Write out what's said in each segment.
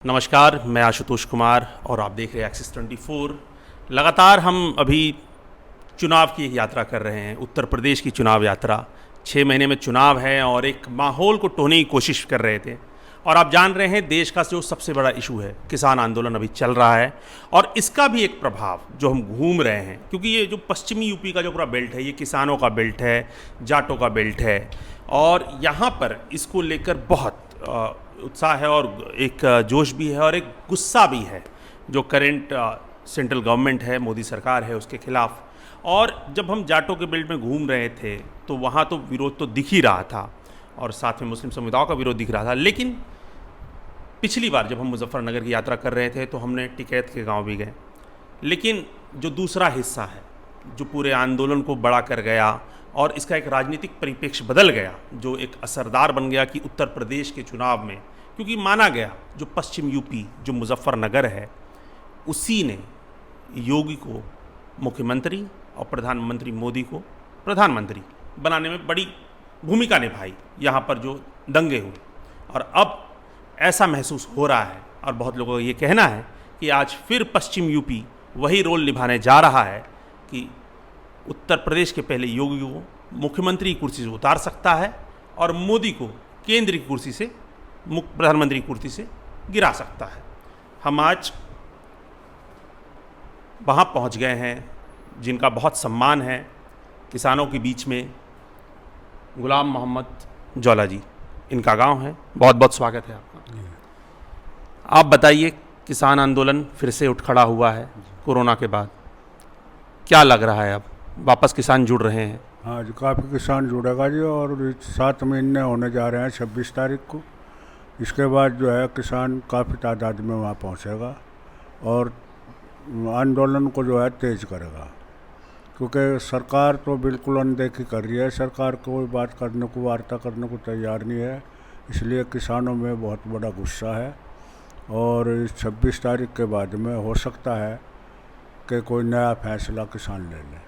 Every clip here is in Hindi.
नमस्कार, मैं आशुतोष कुमार और आप देख रहे हैं एक्सिस 24। लगातार हम अभी चुनाव की एक यात्रा कर रहे हैं, उत्तर प्रदेश की चुनाव यात्रा। 6 महीने में चुनाव है और एक माहौल को टोहने की कोशिश कर रहे थे। और आप जान रहे हैं देश का जो सबसे बड़ा इशू है किसान आंदोलन अभी चल रहा है, और इसका भी एक प्रभाव जो हम घूम रहे हैं, क्योंकि ये जो पश्चिमी यूपी का जो पूरा बेल्ट है ये किसानों का बेल्ट है, जाटों का बेल्ट है, और यहाँ पर इसको लेकर बहुत उत्साह है और एक जोश भी है और एक गुस्सा भी है जो करेंट सेंट्रल गवर्नमेंट है, मोदी सरकार है, उसके खिलाफ। और जब हम जाटों के बेल्ट में घूम रहे थे तो वहाँ तो विरोध तो दिख ही रहा था और साथ में मुस्लिम समुदायों का विरोध दिख रहा था। लेकिन पिछली बार जब हम मुजफ्फरनगर की यात्रा कर रहे थे तो हमने टिकैत के गांव भी गए, लेकिन जो दूसरा हिस्सा है जो पूरे आंदोलन को बड़ा कर गया और इसका एक राजनीतिक परिप्रेक्ष्य बदल गया, जो एक असरदार बन गया कि उत्तर प्रदेश के चुनाव में, क्योंकि माना गया जो पश्चिम यूपी जो मुजफ्फरनगर है उसी ने योगी को मुख्यमंत्री और प्रधानमंत्री मोदी को प्रधानमंत्री बनाने में बड़ी भूमिका निभाई। यहाँ पर जो दंगे हुए, और अब ऐसा महसूस हो रहा है और बहुत लोगों का ये कहना है कि आज फिर पश्चिम यूपी वही रोल निभाने जा रहा है कि उत्तर प्रदेश के पहले योगी को मुख्यमंत्री की कुर्सी से उतार सकता है और मोदी को केंद्र की कुर्सी से, प्रधानमंत्री की कुर्सी से गिरा सकता है। हम आज वहाँ पहुँच गए हैं जिनका बहुत सम्मान है किसानों के बीच में, गुलाम मोहम्मद जौला जी, इनका गांव है। बहुत बहुत स्वागत है आपका। आप बताइए, किसान आंदोलन फिर से उठ खड़ा हुआ है कोरोना के बाद, क्या लग रहा है अब वापस किसान जुड़ रहे हैं? हाँ जी, काफ़ी किसान जुड़ेगा जी, और 7 महीने होने जा रहे हैं 26 तारीख को। इसके बाद जो है किसान काफ़ी तादाद में वहाँ पहुँचेगा और आंदोलन को जो है तेज करेगा, क्योंकि सरकार तो बिल्कुल अनदेखी कर रही है। सरकार कोई बात करने को, वार्ता करने को तैयार नहीं है, इसलिए किसानों में बहुत बड़ा गुस्सा है। और इस 26 तारीख के बाद में हो सकता है कि कोई नया फैसला किसान ले ले।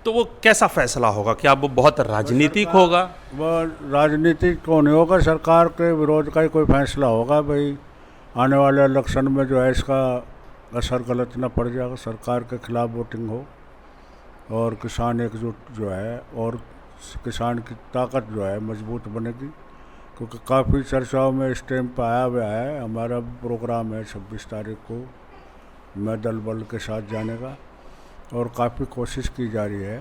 तो वो कैसा फैसला होगा? क्या वो बहुत राजनीतिक होगा? वो राजनीतिक तो नहीं होगा, सरकार के विरोध का ही कोई फैसला होगा। भाई आने वाले इलेक्शन में जो है इसका असर गलत ना पड़ जाएगा, सरकार के खिलाफ वोटिंग हो और किसान एकजुट जो है और किसान की ताकत जो है मजबूत बनेगी। क्योंकि काफ़ी चर्चाओं में इस टाइम पर आया हुआ है, हमारा प्रोग्राम है 26 तारीख को मैं दल बल के साथ जाने का, और काफ़ी कोशिश की जा रही है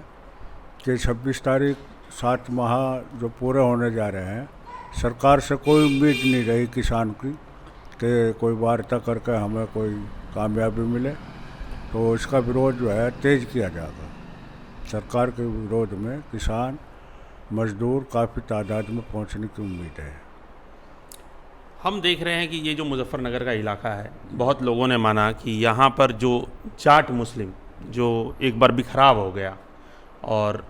कि 26 तारीख 7 माह जो पूरे होने जा रहे हैं, सरकार से कोई उम्मीद नहीं रही किसान की कि कोई वार्ता करके हमें कोई कामयाबी मिले, तो इसका विरोध जो है तेज किया जाएगा। सरकार के विरोध में किसान मजदूर काफ़ी तादाद में पहुंचने की उम्मीद है। हम देख रहे हैं कि ये जो मुजफ्फरनगर का इलाका है, बहुत लोगों ने माना कि यहाँ पर जो जाट मुस्लिम जो एक बार बिखराव हो गया, और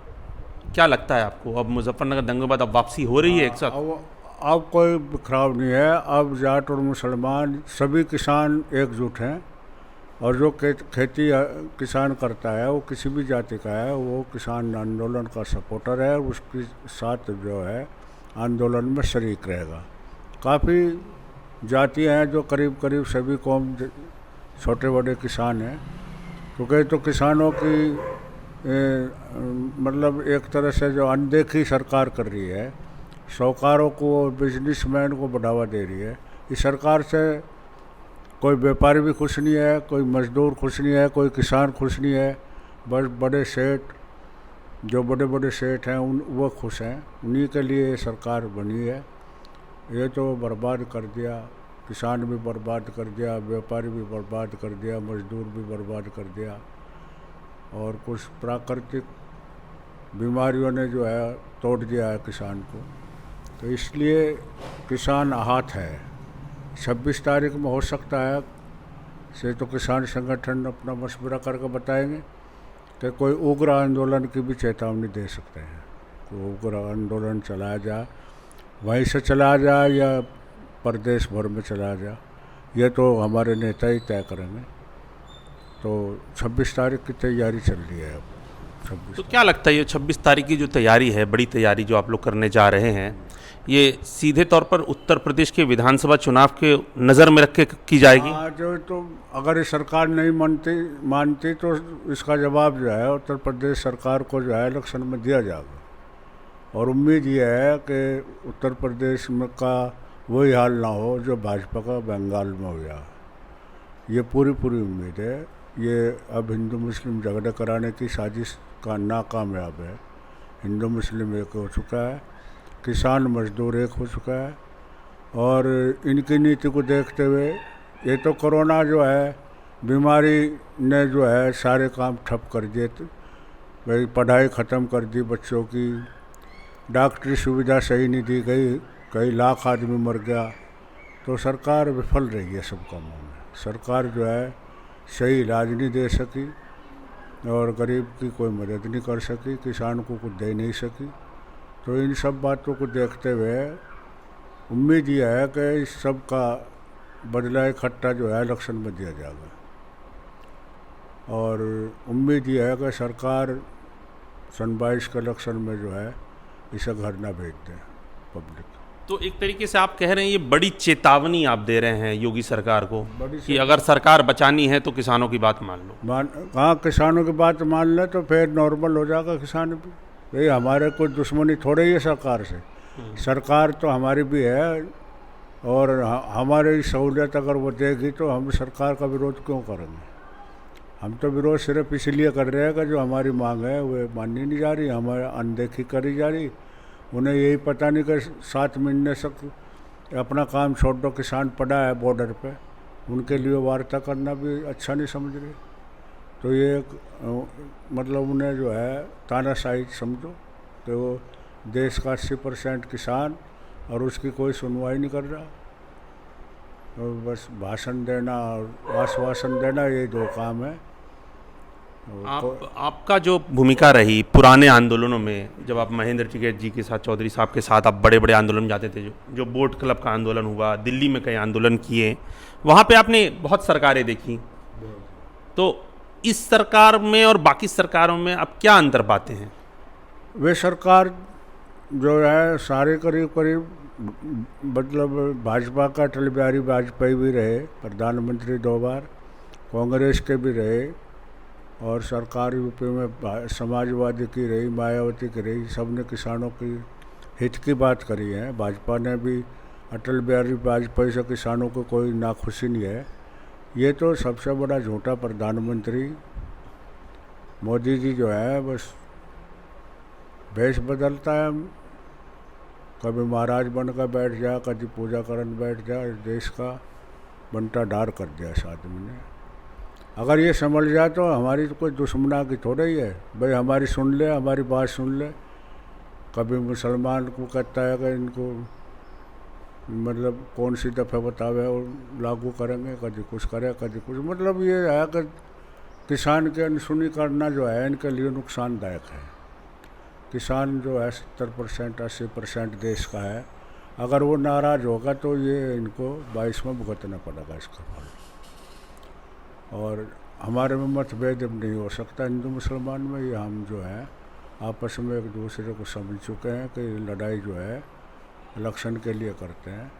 क्या लगता है आपको अब मुजफ्फरनगर दंगे के बाद अब वापसी हो रही है एक साथ? अब कोई बिखराव नहीं है, अब जाट और मुसलमान सभी किसान एकजुट हैं, और जो खेती किसान करता है वो किसी भी जाति का है, वो किसान आंदोलन का सपोर्टर है, उसके साथ जो है आंदोलन में शरीक रहेगा। काफ़ी जातियाँ हैं जो करीब करीब सभी कौम छोटे बड़े किसान हैं, क्योंकि तो किसानों की मतलब एक तरह से जो अनदेखी सरकार कर रही है, साहूकारों को, बिजनेसमैन को बढ़ावा दे रही है। इस सरकार से कोई व्यापारी भी खुश नहीं है, कोई मजदूर खुश नहीं है, कोई किसान खुश नहीं है, बस बड़े सेठ, जो बड़े बड़े सेठ हैं वो खुश हैं, उन्हीं के लिए ये सरकार बनी है। ये तो बर्बाद कर दिया, किसान भी बर्बाद कर दिया, व्यापारी भी बर्बाद कर दिया, मजदूर भी बर्बाद कर दिया, और कुछ प्राकृतिक बीमारियों ने जो है तोड़ दिया है किसान को। तो इसलिए किसान आहत है। 26 तारीख में हो सकता है से तो किसान संगठन अपना मशवरा करके बताएंगे कि कोई उग्र आंदोलन की भी चेतावनी दे सकते हैं। कोई उग्र आंदोलन चलाया जाए, वहीं से चलाया जाए या प्रदेश भर में चलाया जाए, ये तो हमारे नेता ही तय करेंगे। तो 26 तारीख की तैयारी चल रही है अब। 26 तो क्या लगता है ये 26 तारीख की जो तैयारी है, बड़ी तैयारी जो आप लोग करने जा रहे हैं, ये सीधे तौर पर उत्तर प्रदेश के विधानसभा चुनाव के नज़र में रख के की जाएगी? हाँ, जो तो अगर ये सरकार नहीं मानती तो इसका जवाब जो है उत्तर प्रदेश सरकार को जो है इलेक्शन में दिया जाएगा। और उम्मीद ये है कि उत्तर प्रदेश में का वही हाल ना हो जो भाजपा का बंगाल में हो गया। ये पूरी उम्मीद है। ये अब हिंदू मुस्लिम झगड़े कराने की साजिश का नाकामयाब है। हिंदू मुस्लिम एक हो चुका है, किसान मजदूर एक हो चुका है। और इनकी नीति को देखते हुए ये तो कोरोना जो है बीमारी ने जो है सारे काम ठप कर दिए। भाई पढ़ाई ख़त्म कर दी बच्चों की, डॉक्टरी सुविधा सही नहीं दी गई, कई लाख आदमी मर गया। तो सरकार विफल रही है सब कामों में। सरकार जो है सही इलाज नहीं दे सकी और गरीब की कोई मदद नहीं कर सकी, किसान को कुछ दे नहीं सकी। तो इन सब बातों को देखते हुए उम्मीद यह है कि इस सब का बदला इकट्ठा जो है इलेक्शन में दिया जाएगा। और उम्मीद यह है कि सरकार सन 22 के इलेक्शन में जो है इसे घर ना भेज दें पब्लिक। तो एक तरीके से आप कह रहे हैं ये बड़ी चेतावनी आप दे रहे हैं योगी सरकार को कि अगर सरकार बचानी है तो किसानों की बात मान लो। हाँ, किसानों की बात मान ले तो फिर नॉर्मल हो जाएगा किसान भी। भाई हमारे कोई दुश्मनी थोड़े ही है सरकार से। सरकार तो हमारी भी है और हमारी सहूलियत अगर वो देगी तो हम सरकार का विरोध क्यों करेंगे। हम तो विरोध सिर्फ इसलिए कर रहे हैं कि जो हमारी मांग है वो मानी नहीं जा रही, हमारे अनदेखी करी जा रही। उन्हें यही पता नहीं कि 7 महीने तक अपना काम छोड़ दो, किसान पड़ा है बॉर्डर पे, उनके लिए वार्ता करना भी अच्छा नहीं समझ रहे। तो ये मतलब उन्हें जो है तानाशाही समझो कि वो देश का 80% किसान और उसकी कोई सुनवाई नहीं कर रहा। और बस भाषण देना और आश्वासन देना, ये 2 काम है। आपका जो भूमिका रही पुराने आंदोलनों में, जब आप महेंद्र टिकैत जी के साथ, चौधरी साहब के साथ आप बड़े आंदोलन में जाते थे, जो बोट क्लब का आंदोलन हुआ, दिल्ली में कई आंदोलन किए, वहाँ पे आपने बहुत सरकारें देखी। तो इस सरकार में और बाकी सरकारों में आप क्या अंतर पाते हैं? वे सरकार जो है सारे करीब मतलब भाजपा का अटल बिहारी वाजपेयी भी रहे प्रधानमंत्री 2 बार, कांग्रेस के भी रहे और सरकार यूपी में समाजवादी की रही, मायावती की रही। सबने किसानों की हित की बात करी है। भाजपा ने भी अटल बिहारी वाजपेयी से किसानों को कोई नाखुशी नहीं है। ये तो सबसे बड़ा झूठा प्रधानमंत्री मोदी जी जो है बस भेष बदलता है। कभी महाराज बनकर बैठ जाए, कभी पूजा करने बैठ जाए। देश का बंटा ढार कर दिया इस आदमी ने। अगर ये समझ जाए तो हमारी तो कोई दुश्मना की थोड़ा ही है। भाई हमारी सुन ले, हमारी बात सुन ले। कभी मुसलमान को कहता है कि इनको मतलब कौन सी दफ़े बतावे और लागू करेंगे, कभी कुछ करे कभी कुछ। मतलब ये है कि किसान की अनसुनी करना जो है इनके लिए नुकसानदायक है। किसान जो है 70% 80% देश का है। अगर वो नाराज़ होगा तो ये इनको 22 में भुगतना पड़ेगा इसका फल। और हमारे में मतभेद नहीं हो सकता हिंदू मुसलमान में। ये हम जो है आपस में एक दूसरे को समझ चुके हैं कि लड़ाई जो है इलेक्शन के लिए करते हैं।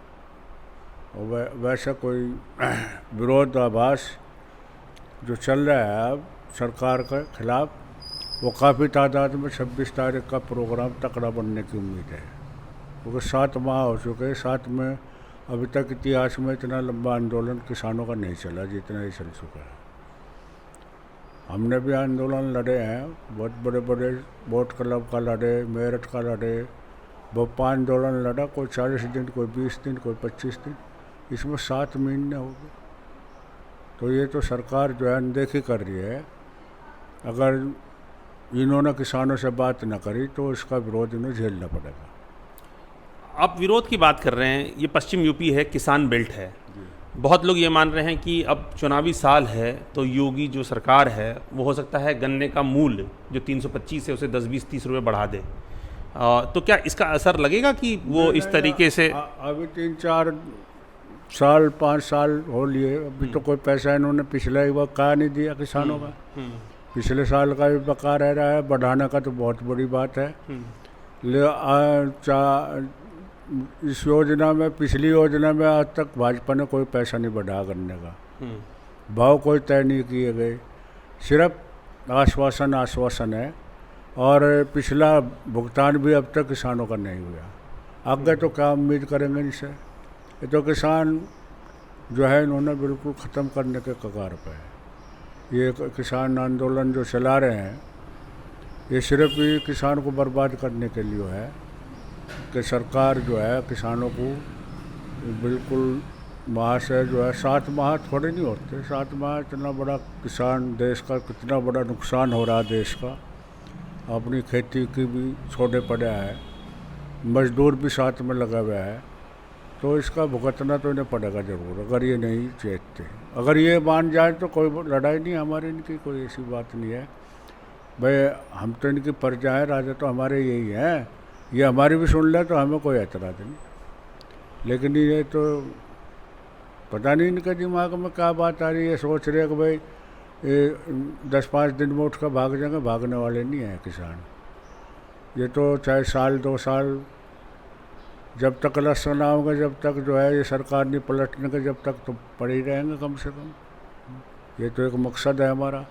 और वैसा कोई विरोधाभास जो चल रहा है अब सरकार के खिलाफ, वो काफ़ी तादाद में 26 तारीख का प्रोग्राम तकड़ा बनने की उम्मीद है। क्योंकि 7 माह हो चुके हैं। 7 में अभी तक इतिहास में इतना लंबा आंदोलन किसानों का नहीं चला जितना ही चल चुका है। हमने भी आंदोलन लड़े हैं, बहुत बड़े बोट क्लब का लड़े, मेरठ का लड़े, भोपाल आंदोलन लड़ा। कोई 40 दिन, कोई 20 दिन, कोई 25 दिन। इसमें 7 महीने हो गए। तो ये तो सरकार जो है अनदेखी कर रही है। अगर इन्होंने किसानों से बात न करी तो इसका विरोध इन्हें झेलना पड़ेगा। आप विरोध की बात कर रहे हैं, ये पश्चिम यूपी है, किसान बेल्ट है। बहुत लोग ये मान रहे हैं कि अब चुनावी साल है तो योगी जो सरकार है वो हो सकता है गन्ने का मूल्य जो 325 है उसे 10, 20, 30 रुपये बढ़ा दे। तो क्या इसका असर लगेगा कि वो इस तरीके से? अभी 3-4 साल 5 साल हो लिए, अभी तो कोई पैसा इन्होंने पिछले वक्त कहा नहीं दिया किसानों का। पिछले साल का भी बका रह रहा है। बढ़ाने का तो बहुत बड़ी बात है। इस योजना में, पिछली योजना में आज तक भाजपा ने कोई पैसा नहीं बढ़ा करने का, भाव कोई तय नहीं किए गए, सिर्फ आश्वासन है। और पिछला भुगतान भी अब तक किसानों का नहीं हुआ। आगे तो क्या उम्मीद करेंगे इनसे? ये तो किसान जो है इन्होंने बिल्कुल ख़त्म करने के कगार पे है। ये किसान आंदोलन जो चला रहे हैं ये सिर्फ ही किसान को बर्बाद करने के लिए है कि सरकार जो है किसानों को बिल्कुल माह से जो है 7 माह थोड़े नहीं होते, 7 माह इतना बड़ा किसान देश का कितना बड़ा नुकसान हो रहा है देश का, अपनी खेती की भी छोड़े पड़ा है, मजदूर भी साथ में लगा हुआ है, तो इसका भुगतना तो इन्हें पड़ेगा ज़रूर अगर ये नहीं चेतते। अगर ये मान जाए तो कोई लड़ाई नहीं हमारी इनकी, कोई ऐसी बात नहीं है भाई, हम तो इनकी प्रजा है, राजा तो हमारे यही हैं, ये हमारी भी सुन ले तो हमें कोई एतराज़ नहीं। लेकिन ये तो पता नहीं इनके दिमाग में क्या बात आ रही है, सोच रहे कि भाई ये 10-5 दिन में उठ कर भाग जाएंगे, भागने वाले नहीं हैं किसान। ये तो चाहे साल 2 साल जब तक इलेक्शन ना होगा, जब तक जो है ये सरकार नहीं पलटने के, जब तक तो पड़े ही रहेंगे कम से कम। ये तो एक मकसद है हमारा,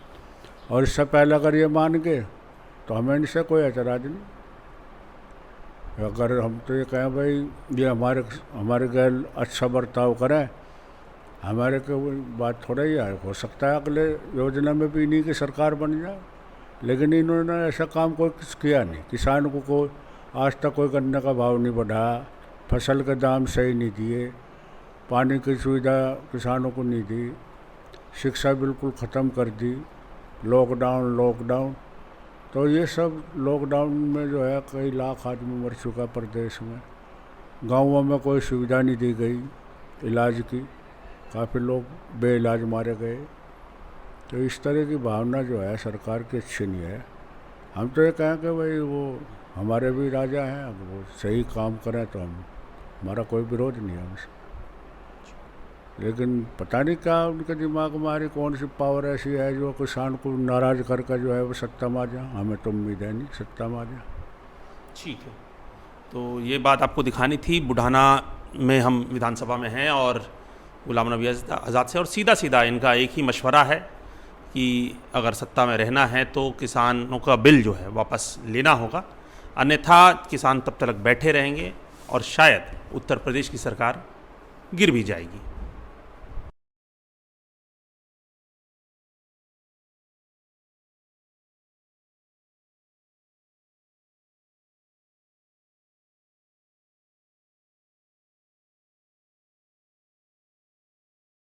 और इससे पहले अगर ये मान गए तो हमें इनसे कोई एतराज़ नहीं। अगर हम तो ये कहें भाई ये हमारे गैर अच्छा बर्ताव करें, हमारे को बात थोड़ा ही है, हो सकता है अगले योजना में भी इन्हीं की सरकार बन जाए, लेकिन इन्होंने ऐसा काम कोई किया नहीं। किसान को आज तक कोई गन्ने का भाव नहीं बढ़ा, फसल के दाम सही नहीं दिए, पानी की सुविधा किसानों को नहीं दी, शिक्षा बिल्कुल ख़त्म कर दी, लॉकडाउन। तो ये सब लॉकडाउन में जो है कई लाख आदमी मर चुका प्रदेश में, गाँवों में कोई सुविधा नहीं दी गई इलाज की, काफ़ी लोग बेइलाज मारे गए। तो इस तरह की भावना जो है सरकार की अच्छी नहीं है। हम तो ये कहें कि भाई वो हमारे भी राजा हैं, अब वो सही काम करें तो हमारा कोई विरोध नहीं है उनसे। लेकिन पता नहीं क्या उनके दिमाग में आ रही, कौन सी पावर ऐसी है जो किसान को नाराज़ करके जो है वो सत्ता में आ जाए। हमें तो उम्मीद है नहीं सत्ता में आ जाए। ठीक है, तो ये बात आपको दिखानी थी। बुढ़ाना में हम विधानसभा में हैं और गुलाम नबी आज़ाद से, और सीधा सीधा इनका एक ही मशवरा है कि अगर सत्ता में रहना है तो किसानों का बिल जो है वापस लेना होगा, अन्यथा किसान तब तक बैठे रहेंगे और शायद उत्तर प्रदेश की सरकार गिर भी जाएगी।